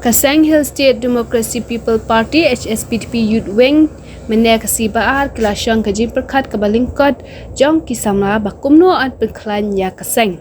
Kaseng Hill State Democracy People Party HSPDP Youth Wing menekasi baar kelasang kajin perkat kebalingkot jong kisamla bakumno at pengklan ya Kaseng.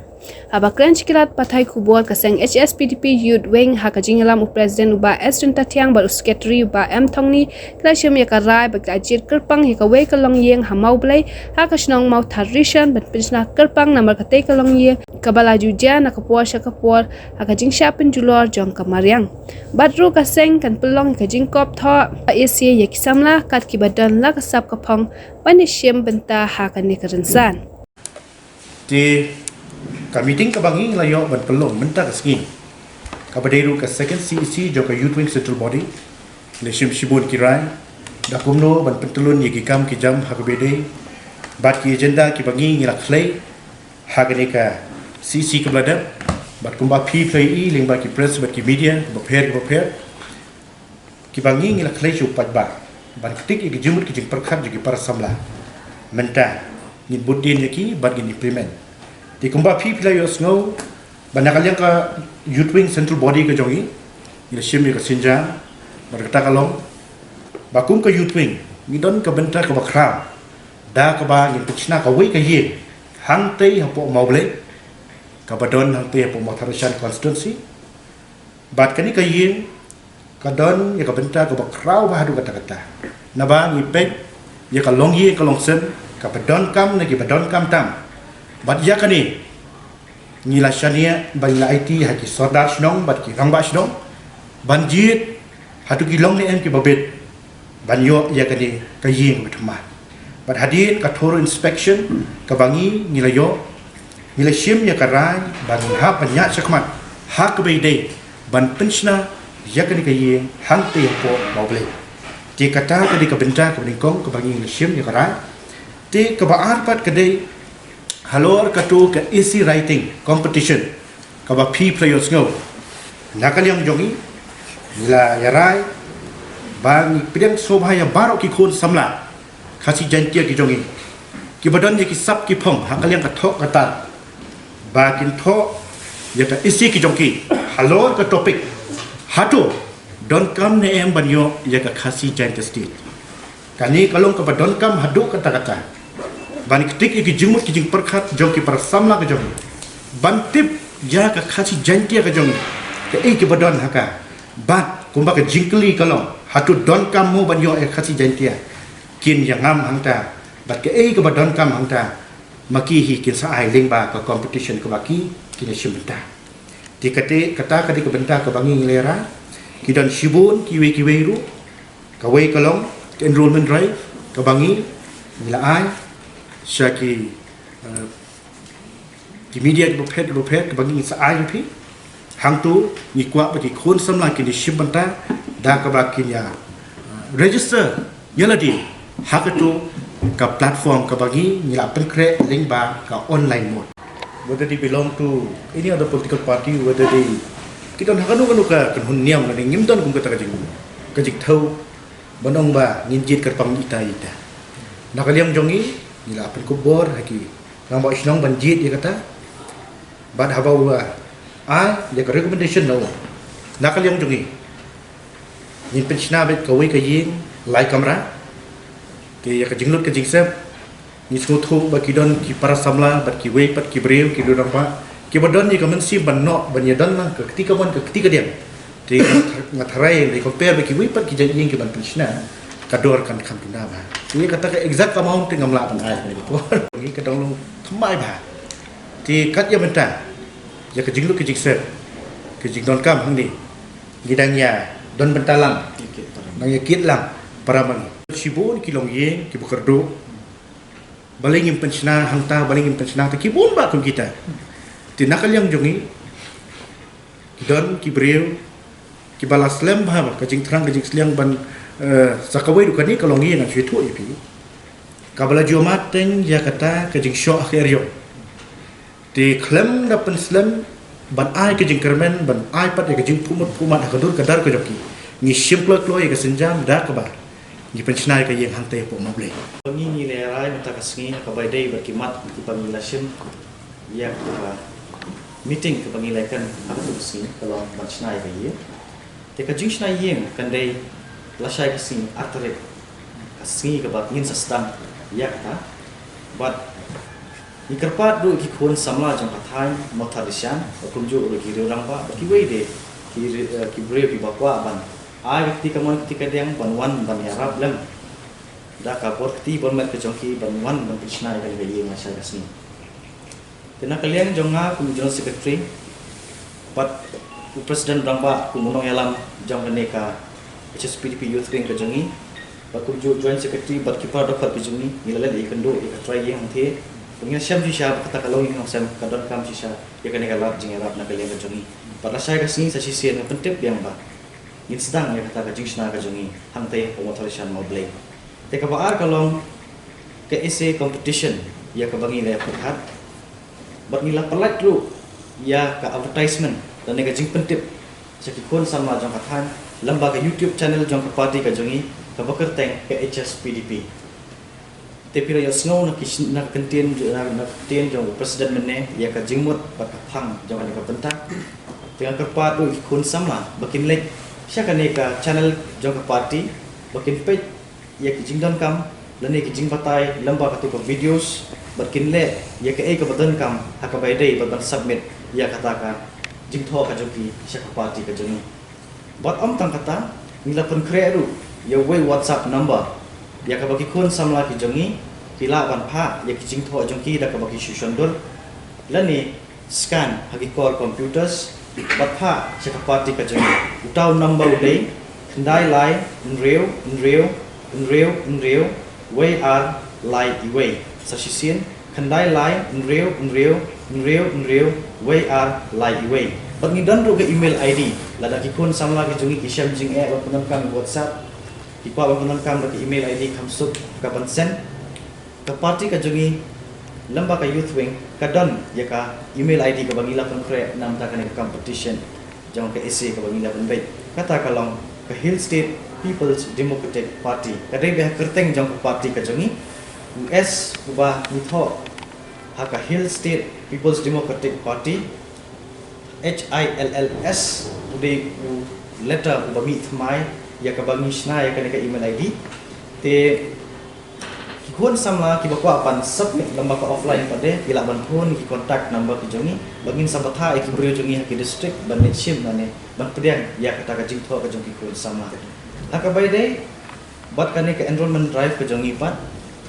Habakran cikirat patai kubur Kaseng HSPDP Youth Wing hakajing alam Presiden uba Esrin Tatiang baru Sekretari uba M Thongni kelasam ya karai bagajir kerpang ya kawai kalong yeng hamau belai hakasnong mau tarishan berpensna kerpang namar katai kalong ye kabala juja nakapua syakapur hakajing syapin julor jong kamariang. Badru Kaseng kan pelong hakajing kop tho isi ya kisamla kat kibadan la kasap kapong panishim benta hakani kerensan. Di meeting kabangi layo ban pelong benta kasgi kabaderu ka second CEC joka Youth Wing Central Body leshim shibun kirai dakumno ban pentulun yegi kam ki jam hakabede bat ki agenda ki bangi ngila clay hagane ka CEC kablada bat kumba pi play ling ba ki press bat ki media baper ki bangi ngila clay chu patba ban ketik yegi jumut ki jing perkhat yegi para samla menta ngin budin yeki bat ngin implement di kumba pi pila yos ngau banakal yang ka Youth Wing Central Body ke jongi ila shim ka sinjang berkata kalong bakum ka Youth Wing ngidon ka benta ka bakra da ka ba ngin tuksna ka wei ka ye hang tei hapo mauble ka badon hang tei hapo matharishan constituency bat kani ka ye ka don ya ka benta ka bakra ba hadu kata na ba ngi pek ya ka long ye ka long sen ka badon kam na ki badon kam tam bat ya kani ngila shania ban la IT haki sordar shnong bat ki rangba shnong ban jit hatu ki long ne em ki babet ban yo ya kani ka yin betma bat hadin ka thoro inspection ka bangi ngila yo ngila shim ya karai ban ha panya sakmat ha ka be dei ban penshna ya kani ka yin hang te po moble ti kata ka di ka benta ka bingkong ka bangi ngila shim ya karai ti ka baar pat ka dei halor katu ke easy writing competition kaba pi players ngo nakal yang jongi nila yarai bang pidang sobhaya barok ki khon samla khasi jantia ki jongi ki badan ye ki sap ki phong hakal yang kathok kata bakin tho ya ka easy ki jongi halor ka topic hatu don kam ne em banyo ya ka khasi jantia state kani kalong ka badon kam hadu kata ban ketik iki jumut ki jing perkhat jong ki par samla ka jong ban tip ya ka khasi jantia ka jong ke ki badon haka bat kumba ka jingkli kalong hatu don kam mo ban yo e khasi jantia kin yang ngam hangta bat ke ka badon kam hangta maki hi kin sa ai ling ba ka competition ka baki kin shimenta ti kate kata ka di ka benta ka bangi lera ki don shibun ki we ru ka we kalong enrollment drive ka bangi nila ai syaki di media di bopet bagi sa ayu pi hang tu ni kwa bagi khon samla ki di shimbanta da ka baki ya register yala di hakatu ka platform ka bagi nila penkre link ba ka online mode whether they belong to any other political party whether they kita hakanu ka kun niam ni ngimdon kum kata kajik thau banong ba nginjit kerpang ita nakaliam jongi nila apen kubur haki rambau isnong banjit dia kata bad habau dia ka recommendation no nakal yang jungi ni penchna bet kawai ka yin lai kamera ke ya ka jinglut ka jingsep ni smuthu ba kidon ki para samla bat ki wei pat ki breu ki do nampa ki badon ni ka mensi banno banyadan ma ka ketika dia ti ngatharai ni compare ba ki wei pat ki jing ki ban penchna kador kan kam tuna ba ini kata ke exact amount ngam la ban ai ni ko ni ka dong lu thmai ba ti kat ya benta ya ke jinglu ke jingse ke jing don kam hang ni gidang ya don bentalang nang ya kit lang para man sibun kilong yeng ki bukardo balingin penchna hangta balingin penchna ta ki bun ba kun kita ti nakal yang jongi don ki breu ki balas lem ba ka jing trang ka jing sliang ban sakawai dukani kalau ngi nang fitu ipi kabala jumat teng ya kata ke jing show akhir yo di klem da penslam ban ai ke jing kermen ban ai pat ke jing pumat hakadur kadar ke joki ngi simple klo ya ke senjam da kabar ngi penchna ke yang hante po mable ngi ni le rai mata kasngi ka bai dei berkimat ki pamilashin ya ka meeting ke pangilakan aku sini kalau macna ya Teka jing shna yeng kandai lasai kasing artarik kasing ke bak ngin sastam yak ta but ikarpat du ki khon samla jang pathai mothadishan kunju ru ki rang ba ki wei de ki bre ki bakwa ban ai ti kamon ti kadang ban wan ban yarab lem da ka bor ti bon met ke jongki ban wan ban krishna ka le yeng lasai kasing tena kalian jonga kum general secretary but Presiden Ramba kumunong yalam jang neka HSPDP Youth Wing kajangi bakum joint secretary bat kipa dokar kajungi nilale ikando ikatrai yang the punya syam sisa kata kalau yang syam kadon kam sisa ikan neka lap jing arab nakalian kajangi pada saya kasih sa sisian pentip yang ba in sedang ya kata kajing sna kajangi hangte pemotorishan mau blame teka baar kalau ke essay competition ya kabangi le perhat bat nila pelat lu ya ka advertisement dan nega jing pentip sakikon sama jang kathan lembaga YouTube channel jang parti ka jangi ka bakar teng ke HSPDP tepira yo snow na kish na kentien na tien jang presiden menne ya ka jingmut ba ka phang jang ka bentak tengah kerpa tu ikon sama bakin lek syaka neka channel jang parti bakin page ya ki jingdan kam lane ki jing patai lembaga tu videos bakin le ya ka ka badan kam haka baidai badan submit ya katakan jing tho ka joki syaka parti ka jangi buat om tang kata nila pun kreru ya way WhatsApp number ya ka bagi kun samla ki jangi kila ban pha ya ki jing tho jongki da ka bagi shushondur lani scan hagi call computers bat pha syaka parti ka jangi utau number dei khandai lai in real way are lai iway sa sisien khandai lai in real way are lai iway pengidon ru ke email ID lada ki kun samla ki jungi ki syam jing e ba kam WhatsApp ki pa ba kam ke email ID kamsuk ka bansen ka parti ka jungi lamba ka youth wing ka don ya ka email ID ka bangila pun kre nam ta ka competition jang ka essay ka bangila pun baik kata kalong ka Hill State People's Democratic Party ka dei be kerteng jang ka parti ka jungi US ba mitho ha ka Hill State People's Democratic Party HILLS udah letter bami thmai ya ka bangi shna ya ka email ID te kikon samla ki bakwa pan submit lembaga offline pade bila ban phone ki contact number ki jongi bangin sabatha ki brio jongi ki district ban nitshim nane ban pediang ya kata ka jing tho ka jongi kikon samla aka bai dei bat ka enrollment drive ka jongi pat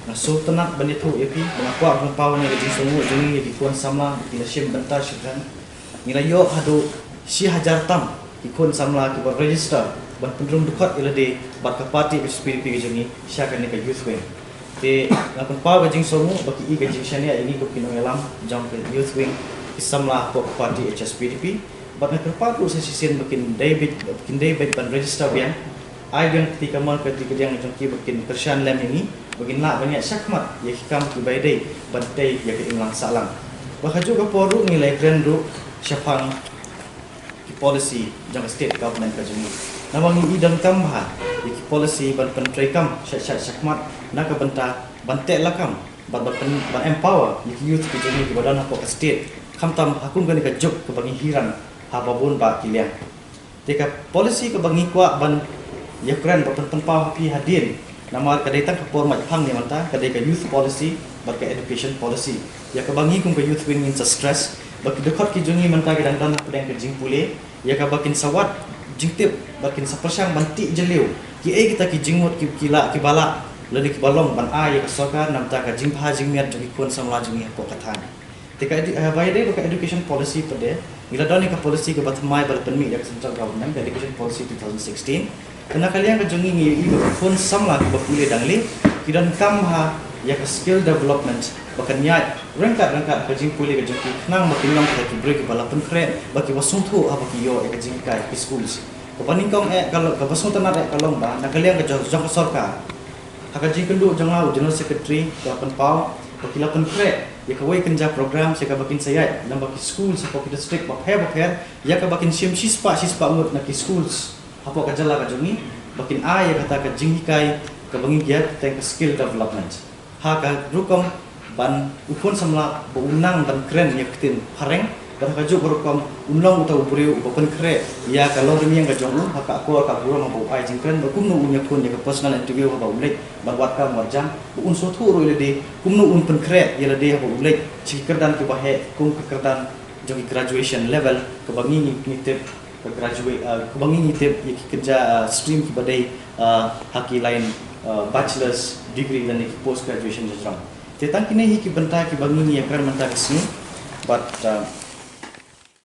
na so tanak ban itu yapi mengakwa ban paw ne ka jing sungu jongi ki kikon samla ki nitshim bentar shikran nila yo hadu si hajar tam ikon samla ki register ban pendrum dukat ila de bat ka parti HSPDP ki jangi syaka ne ka youth wing te ngapun pa ka jing somu baki I ka jing shania ini ko kinongelam jang ke youth wing samla ko parti HSPDP bat na kerpa ku sa sisen bakin David ban register biang ai yang ketika mal ketika yang jangki bakin persyan lem ini bakin la banyak syakmat ya hikam ki baidai bantai ya ke inglang salang baka juga poru nilai grandu syafang ki policy jang state government ka jumi namang idam tambah ki policy ban pentrai kam syakmat nak benta bantek lakam ban empower youth ki jumi ki badan ko ka state kam tam hakum kan ka jok ke bangi hiran ha babun ba kilian teka policy ke bangi kwa ban ya kran ban tempau pi hadin nama kadai tak kapor mat phang ni manta kadai ka youth policy ban ka education policy ya ka bangi kum ka youth wing in stress baki dekat ki jungi manta ki dan pedang ke jing pule ya ka bakin sawat jingtip bakin sapersang banti jeleu ki kita ki jingmut ki kila ki bala ladi ki balong ban a ya ka soka namta ka jing pha jing miat jungi kon samla jungi ko kathan teka bai dei ka education policy pade ila doni ka policy ke batmai bal penmi ya central government ka education policy 2016 kena kalian ka jungi ngi kon samla ki bapule dangli ki dan kam ha ya ka skill development bahkan nyat rengkat kajing pulih kajing nang makin lang ki break bala pun kre baki wasung tu apa ki yo kajing kai ki schools kapaning kong kalau kapasung tanah kalong ba nakalian ka jong sorka hakajing kendu jangau general secretary kapan pau baki la pun kre ya kawai kenja program saya ka bakin saya nang baki schools apa ki district ba phe ya ka bakin sim sispa mut na ki schools apa ka jala ka jungi bakin a ya kata kajing kai ka bangi giat thank skill development ha ka rukong ban ukon samla bunang ban kren yaktin pareng dah kajuk berkom unlong atau beriu open kre ya kalau demi yang kajong lu hak aku hak burung mau ai jingkan bakum nu unya kun ya personal interview hak ulek bahwat ka marjang un so thu ro le kum nu un pen kre ya le de hak ulek cikerdan ke bahe kum kekerdan jogi graduation level ke bangi ni tip ke graduate ke bangi ni tip ya kerja stream ke badai haki lain bachelor's degree dan post graduation jam tetang kini hiki benta ki bangi ni akan mentak sini but